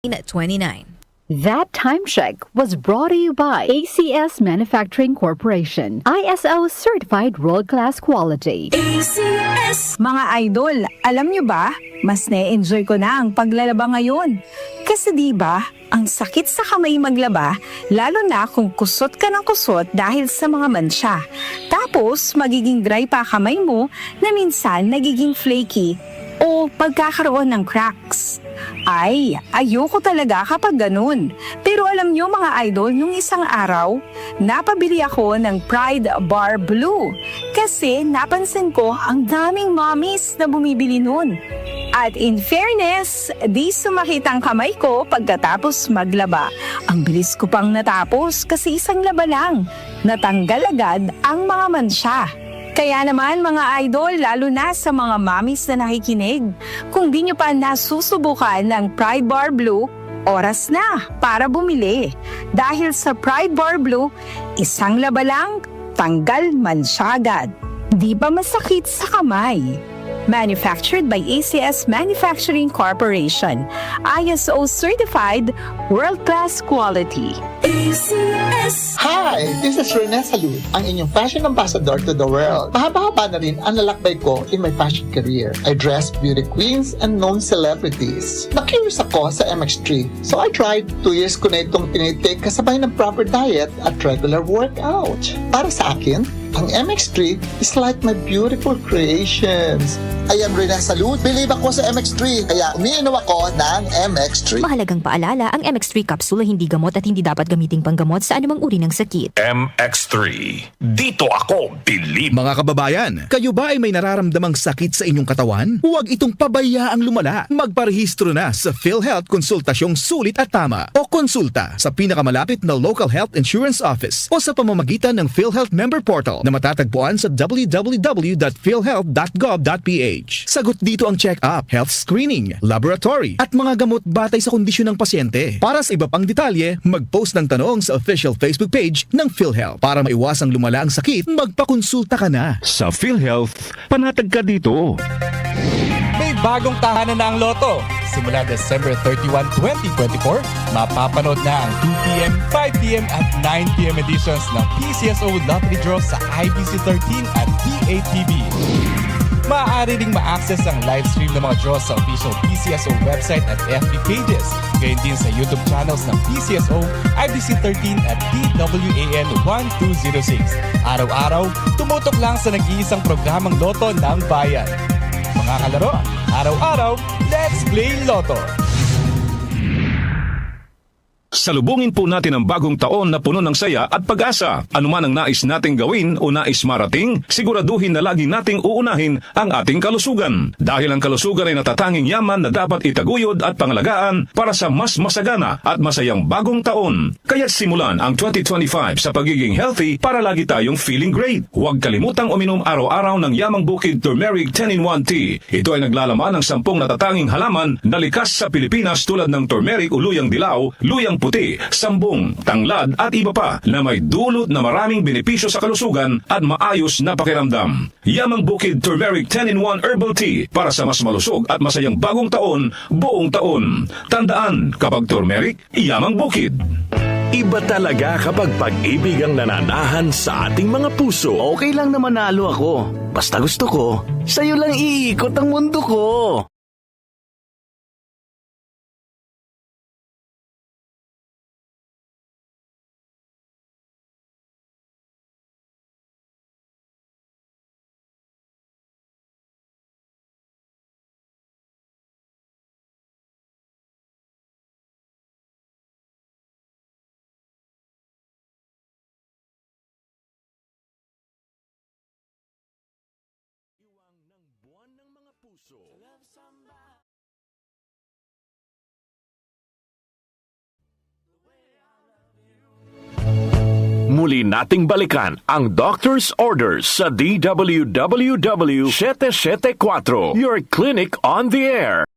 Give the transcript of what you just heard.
29. That time check was brought to you by ACS Manufacturing Corporation, ISO certified world-class quality. ACS! Mga idol, alam nyo ba, mas na-enjoy ko na ang paglalaba ngayon. Kasi di ba, ang sakit sa kamay maglaba, lalo na kung kusot ka ng kusot dahil sa mga mansya. Tapos, magiging dry pa kamay mo na minsan nagiging flaky o pagkakaroon ng cracks. Ay, ayoko talaga kapag ganun. Pero alam nyo mga idol, nung isang araw, napabili ako ng Pride Bar Blue. Kasi napansin ko ang daming mommies na bumibili nun. At in fairness, di sumakit ang kamay ko pagkatapos maglaba. Ang bilis ko pang natapos kasi isang laba lang. Natanggal agad ang mga mansya. Kaya naman mga idol, lalo na sa mga mommies na nakikinig, kung di nyo pa nasusubukan ng Pride Bar Blue, oras na para bumili. Dahil sa Pride Bar Blue, isang laba lang, tanggal mansya agad. Di ba masakit sa kamay? Manufactured by ACS Manufacturing Corporation, ISO certified, world-class quality. ACS! Hi! This is Rene Salud, ang inyong fashion ambassador to the world. Mahaba-haba na rin ang lalakbay ko in my fashion career. I dress beauty queens and known celebrities. Na-curious ako sa MX3, so I tried. 2 years ko na itong tinitake kasabay ng proper diet at regular workout. Para sa akin, ang MX3 is like my beautiful creations. I am Rene Salud. Believe ako sa MX3, kaya umiinom ako ng MX3. Mahalagang paalala, ang MX3 capsule ay hindi gamot at hindi dapat gamiting panggamot sa anumang uri ng sakit. MX3. Dito ako, believe. Mga kababayan, kayo ba ay may nararamdamang sakit sa inyong katawan? Huwag itong pabayaang lumala. Magparehistro na sa PhilHealth Konsultasyong Sulit at Tama o konsulta sa pinakamalapit na local health insurance office o sa pamamagitan ng PhilHealth member portal na matatagpuan sa www.philhealth.gov.ph. Sagot dito ang check-up, health screening, laboratory at mga gamot batay sa kondisyon ng pasyente. Para sa iba pang detalye, mag-post ng tanong sa official Facebook page ng PhilHealth. Para maiwasang lumala ang sakit, magpakonsulta ka na. Sa PhilHealth, panatag ka dito. May bagong tahanan na ang Lotto. Simula December 31, 2024, mapapanood na ang 2pm, 5pm at 9pm editions ng PCSO Lottery Draw sa IBC 13 at PATV. Maaari ding ma-access ang live stream ng mga draws sa official PCSO website at FB pages. Gayon din sa YouTube channels ng PCSO, IBC 13 at DWAN 1206. Araw-araw, tumutok lang sa nag-iisang programang Lotto ng Bayan. Mga kalaro, araw-araw, let's play Lotto! Salubungin po natin ang bagong taon na puno ng saya at pag-asa. Ano man ang nais nating gawin o nais marating, siguraduhin na lagi nating uunahin ang ating kalusugan. Dahil ang kalusugan ay natatanging yaman na dapat itaguyod at pangalagaan para sa mas masagana at masayang bagong taon. Kaya simulan ang 2025 sa pagiging healthy para lagi tayong feeling great. Huwag kalimutang uminom araw-araw ng Yamang Bukid Turmeric 10-in-1 Tea. Ito ay naglalaman ng 10 natatanging halaman na likas sa Pilipinas tulad ng turmeric o luyang dilaw, luyang puti, sambong, tanglad at iba pa na may dulot na maraming benepisyo sa kalusugan at maayos na pakiramdam. Yamang Bukid Turmeric 10-in-1 Herbal Tea para sa mas malusog at masayang bagong taon, buong taon. Tandaan, kapag turmeric, Yamang Bukid. Iba talaga kapag pag-ibig ang nananahan sa ating mga puso. Okay lang na manalo ako. Basta gusto ko, sa'yo lang iikot ang mundo ko. Muli nating balikan ang Doctor's Orders sa DWWW 774, your clinic on the air.